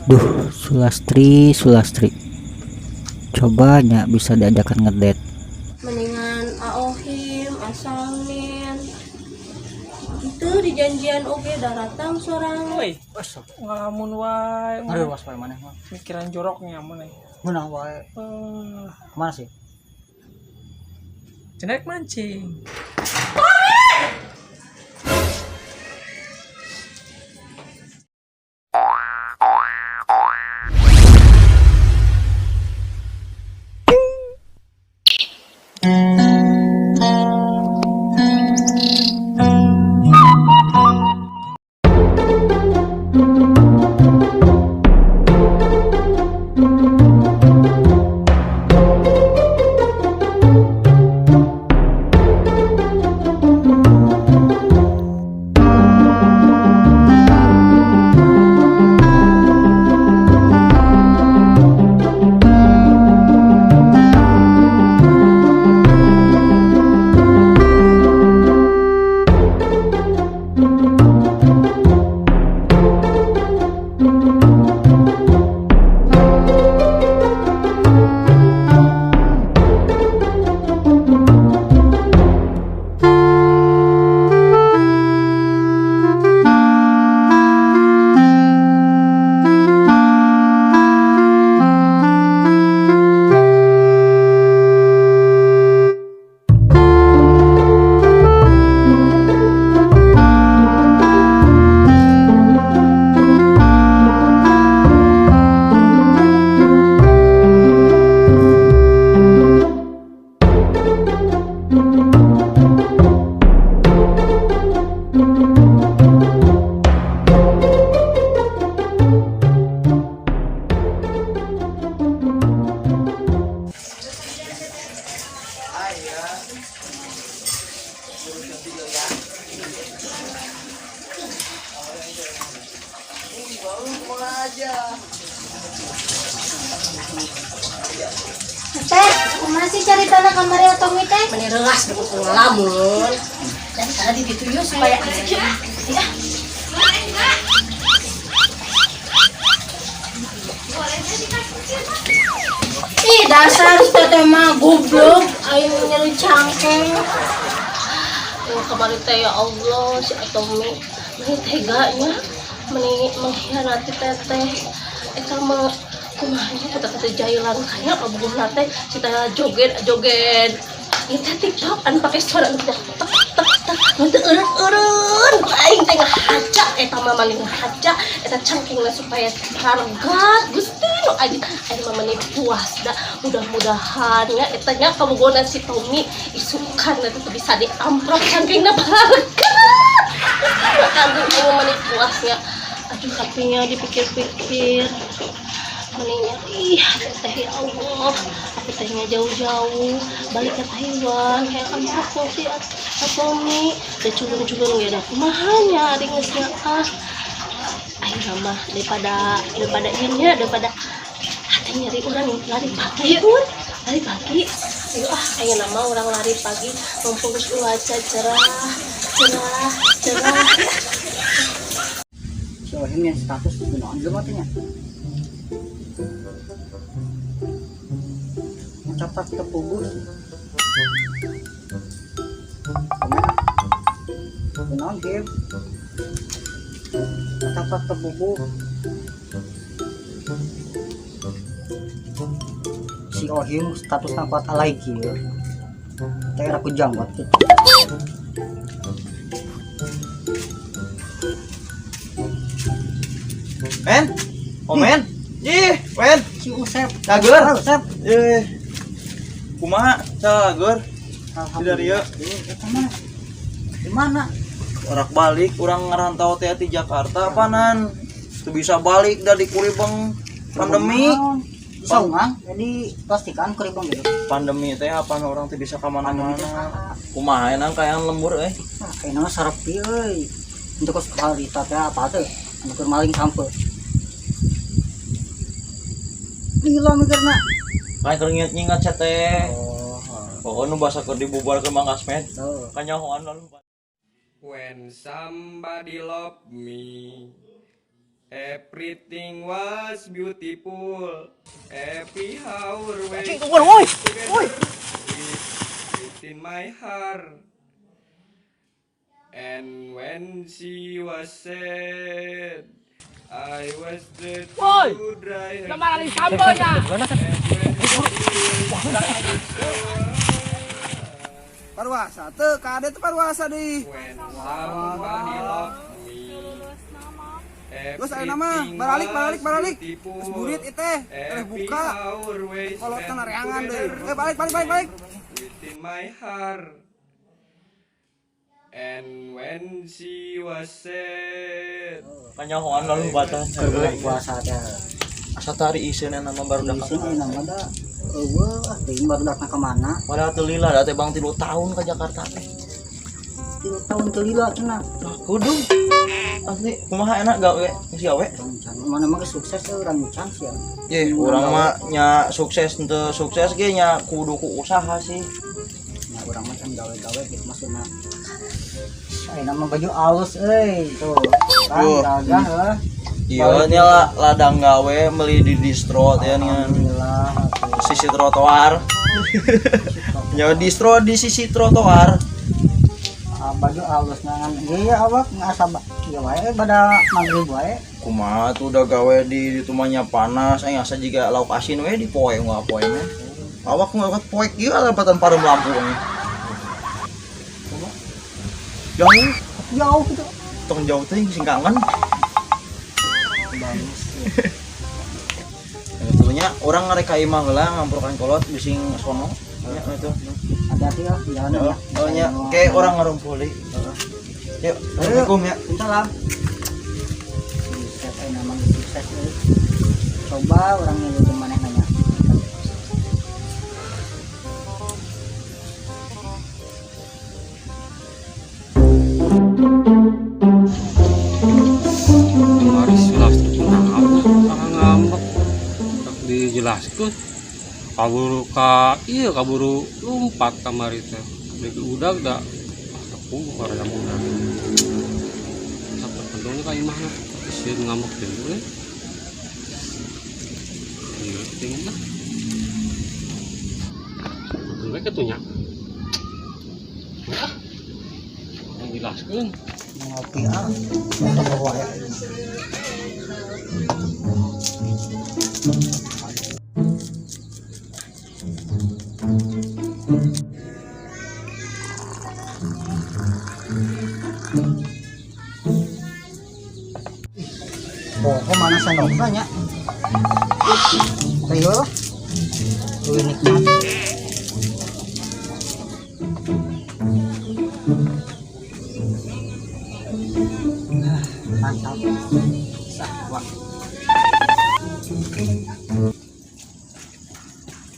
Duh, Sulastri, cobanya bisa diajakan ngedate. Mendingan aohim asalin itu di janjian oge daratang sorang. Woi, ngalamun wae. Aduh, was wae maneh mah. Mikiran joroknya mana? Meunang wae. Kemana sih? Cenek mancing. Teh, masih cari tanah kamar Tommy teh? Menerelas dengan pengalaman. Dan tadi dituyuk supaya ya. Ih, dasar teteh mah goblok, aing nyari cangkeng. Oh, kemarin teh ya Allah si Tommy meni teganya mengkhianati teteh. Eta mah kumaha kata-kata jailan kaya kabubuh teh cita joget itu TikTok anu pakai suara anu tek tek tek nanti eureun aing teh ngahaca eta mah maling ngahaca eta cangkingna supaya harga Gusti nu aja aing mah meni puas da mudah-mudahan ya eta nya kabogona si Tommy isukan eta teh bisa diamprok cangkingna harga aduh aing mah meni puasnya aduh kapinya dipikir-pikir mendingnya teh ya Allah aku tehnya jauh-jauh balik ke Taiwan kayak kamu aku sih Tommy dan culun-culun ya dah kumahanya ringnya ayo nama daripada daripada hati nyari orang lari pagi lari pagi ayo nama orang lari pagi mumpung cuaca cerah Soalnya status gunaan juga matinya. Capat tepubus kenaon game capat tepubus si Ohim status nampak alay kieu daerah kujang buat kita men men ih men si Usep Cager Usep kumaha Cager dari ya di mana orak balik orang ngerantau teh di Jakarta panan tuh bisa balik dari Kuribeng pandemi bisa nggak jadi pastikan Kuribeng gitu pandemi teh apa orang tuh bisa kemana-mana kumaha enang kayak lembur kayaknya sarapi untuk sekali teh apa tuh anu maling sampai gila mikirna kayak keringet nyingat teh oh nu basa keur dibubarkeun Mang Kasmed kanyahoan lalu When somebody love me, Everything was beautiful. Every hour Cing, tungguan, woi. Woi. within my heart. And when she was sad, I was there to dry her Parwasa teu kade teu parwasa deui. when somebody loved me. Terus aya nama balik. Beautiful. Geus burit ieu teh, terus Every buka. hour we Kalau spent teu nareangan deui. together Balik. within my heart. And when she was sad, Panyahoan lalu batas. Bulan puasa teh. Asa tari iseunna nama barudak. Isin ayeuna mah da eueuh teuing barudakna ka mana? Padahal teu lila da teh Bang 3 tahun ka Jakarta teh. 3 tahun teu lila cenah. Kudu. Asli kumaha enak gawe geus gawe. Can mana mah sukses urang can sia. Ye, urang mah nya sukses teu sukses ge nya kudu ku usaha sih. Nya urang mah can gawe-gawe gitu maksudna. Ayeuna mah baju alus euy tuh. Kan Tuh. gagah heuh. Iya nya ladang gawe meuli di distro teh nya. Alhamdulillah. Sisi trotoar. Nya distro di sisi trotoar. Baju alus nangan ieu awak ngasa ieu wae bada magrib wae. Kumaha tuh udah gawe di tumanya panas asa jiga lauk asin we di poe enggak poenya. Awak ngangkat poek ieu alebatan pareum lampu we. Jauh gitu. Tong jauh teh sing kangen. Bagus. Sebetulnya orang ngarek ka imah heula ngamprokan kolot bising sono. Ya itu. Hati-hati ya jalan ya. Oh nya kayak orang ngarumpuli. Yuk, assalamualaikum ya. Salam. Sukses ayeuna mah sukses euy. Coba orang ngilu maneh nanya. Kemarin jelas tentang apa sangat ngambek tak dijelaskan kaburu kaburu lompat kamari teh beki udag da aku karena udah sampai pendongnya kayak mana sih ngambek dulu iya tinggal lah tunggu ketunya yang jelaskan Ngopi untuk wae. Kok mana sendoknya nya? Ayo. Tuh nikmat. Mantap. Sah,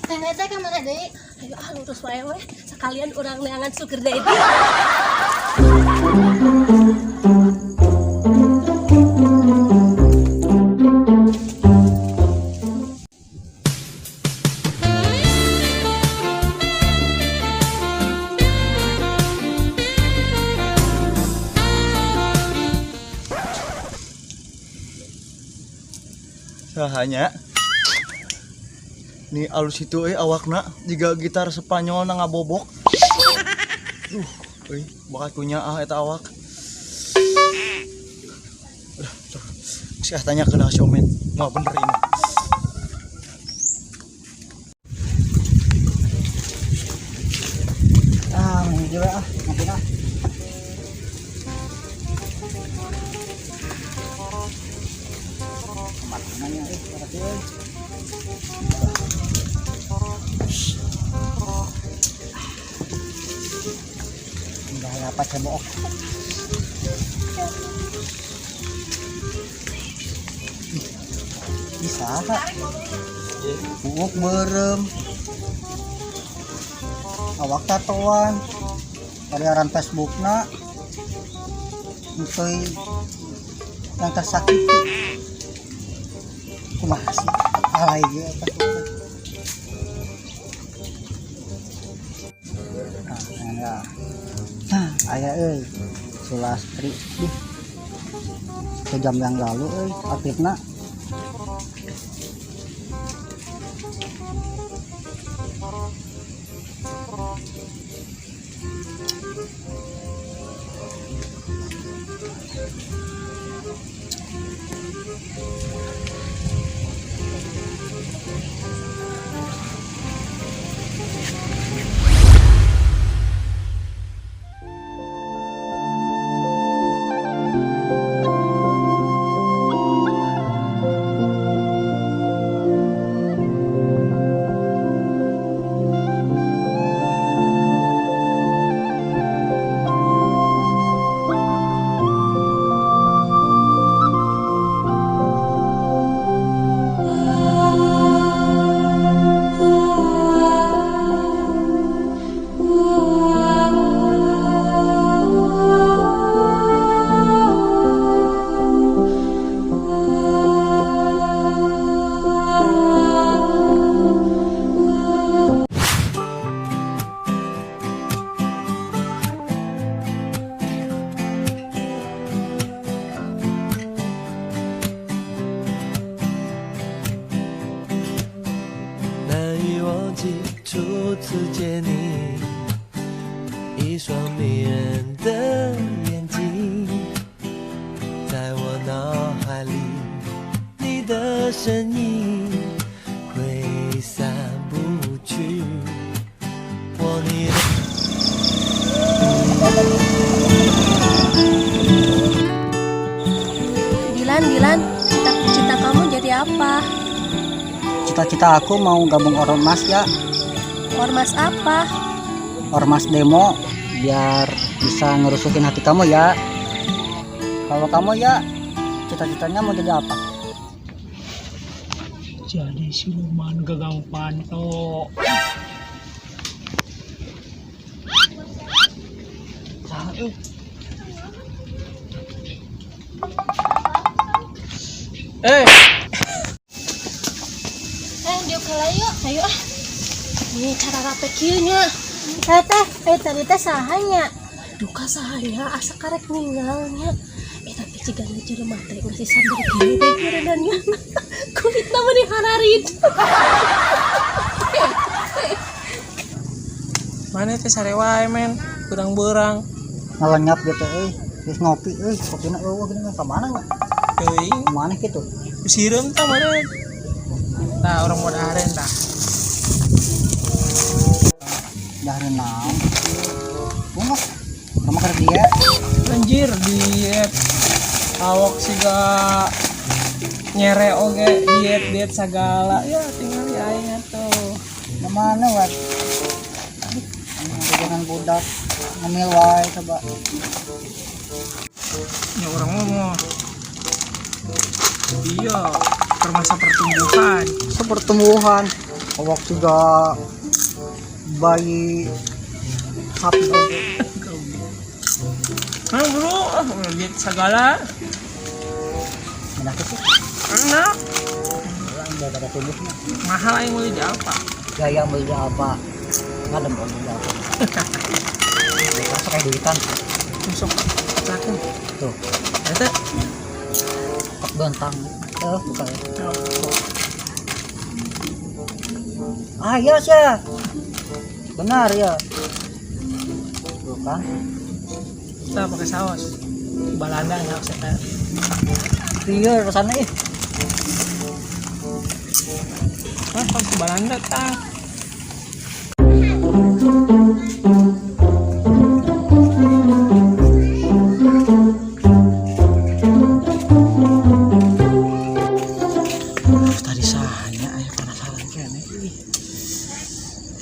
Teh ka mana deui? Ayo lurus wae we. Sekalian urang neangan sugar daddy. Sahanya nih alus itu awakna jika gitar Spanyol na ngabobok. Bakat punya eta awak. Saya tanya ke Nasiomen, mau bener ini. ini juga nanti dah. Makanannya udah dapat cebok. Bisa kak? Buuk berem. Awak tatoan variaran Facebook na untuk yang tersakiti kumaha sih alay ge apa nah aya euy Sulastri sejam yang lalu aktifna.初次见你，一双迷人的眼睛，在我脑海里，你的身影挥散不去。我你的。 Dilan, cita-cita kamu jadi apa? Cita-cita aku mau gabung ormas ya, Ormas apa? ormas demo, biar bisa ngerusukin hati kamu ya. Kalau kamu ya, cita-citanya mau jadi apa? Jadi siluman gagang panto. Dia kalayo, ayo ah. Ini cara rapi kieunya. Tadi teh sahanya. Duka sahanya asa karek ninggalnya. Tapi cigana jelema teh masih sambil gini deh kerenannya. Kulitna mah dihararit. Mana teh sare wae men, berang-berang. Ngalanyap gitu terus ngopi kopina gini ka mana enggak? Teuing, Mana gitu? sireum tah meureun. Tah urang modaren tah. Dari naon? Bunga. Kamu kerja dia? Anjir diet. Awak siga nyere oge diet segala. Ya tinggal di aing atuh. Mana wat? Jangan budak ngemil wae coba. Ya orang ngomong. Iya, permasa pertumbuhan. Sepertumbuhan awak juga bayi sapi Nah bro, lihat segala. enak itu Enak. udah pada tubuhnya Mahal aing mau jadi apa? gaya beli apa ngadem beli apa masuk kayak duitan Masuk cakeun. tuh Eta tak bentang bukan ya iya sih benar ya bukan kita pakai saus. Balanda enggak usah teh. iya rasanya Hah, pas Balanda tah. Tadi sahanya aya penasaran kene.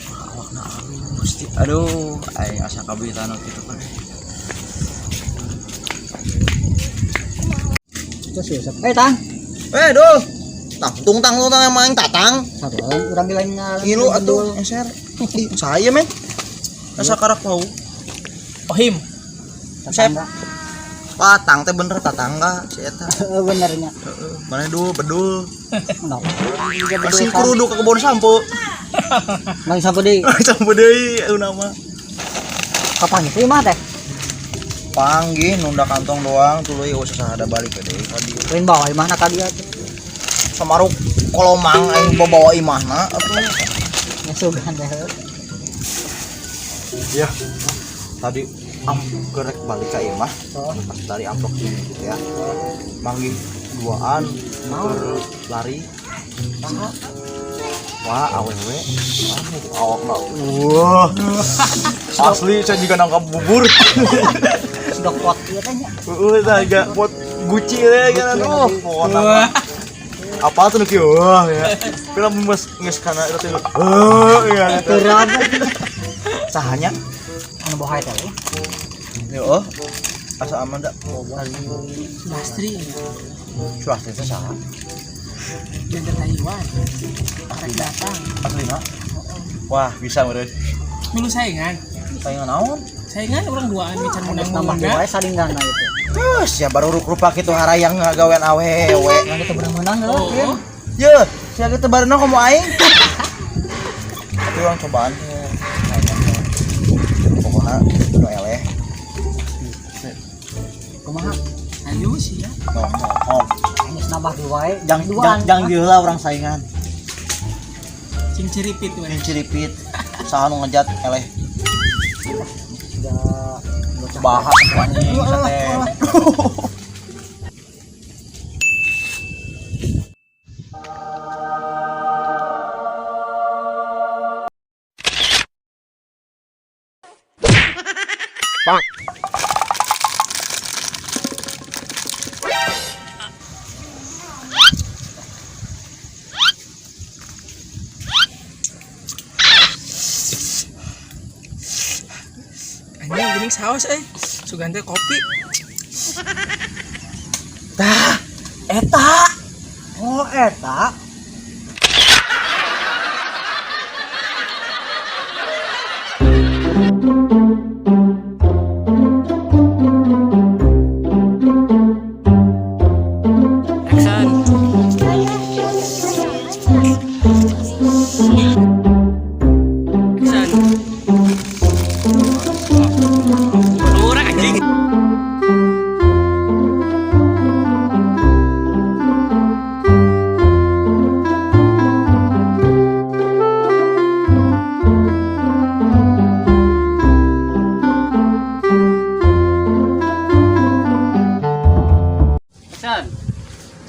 Awakna alus. Aduh, aing asa kabitan kitu kan. itu sih tang Duh. Tang yang main tatang. satu orang bilangnya Ngilu atuh eser. Ih, saya men. Asa karak mau. Ohim. tetangga Patang teh bener tatangga si eta. benernya Mana dulu bedul. kenapa Kasih kurudu ke kebun sampo. lagi sampai di Sampo deui nama. kapan itu mah teh panggih nunda kantong doang tuluy usah ada balik ke deui ka dieu. Lain bawa imahna ka dia tuh. Samaruk kolomang aing bawa imahna atuh. Ngasugan deh. Ya. Tadi gerek balik ka imah. Pas dari amplop gitu ya. Manggih duaan lari. Wah, awewe. Awak mah. Wah. Asli saya juga nangkap bubur. Sudah kuat ieu teh nya. Heeh, tah ga pot guci teh kan aduh. Pokona. Apa tuh kieu? Wah ya. Film mas geus kana eta teh. Ya. Berat. Sahanya? Anu boha teh. Yo. Asa aman da? Lastri Swasta teh saha? gender Taiwan arek datang Aslina? Wah, bisa meureun. milu saingan Naon? saingan orang duaan mican Nambah menang-menang wae salingan itu. Terus ya baru rupa kitu harayang ngagawean awewe. Yang kita menang-menang oh Ye, sia kitu bareuna komo aing. Tapi orang cobaan teh. Pokona nu eleh. Kumaha? ayo sih ya Ngomong. Geus nambah dua wae. Jang diheula urang saingan. cing ciripit we Ini ciripit. Saha nu ngejat eleh. Sudah Bahak anjing teh. anjing geuning saos sugan teh kopi Tah, eta. Oh, eta.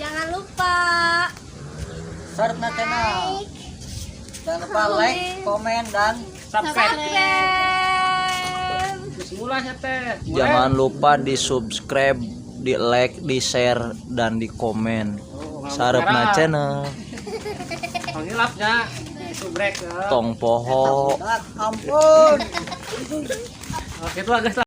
Jangan lupa Sarapna channel. Jangan lupa like, komen dan subscribe. Jangan lupa di subscribe, di like, di share, dan di komen. Sarepna channel. Pangilapnya subrek Tong poho. ampun. Oke itu agak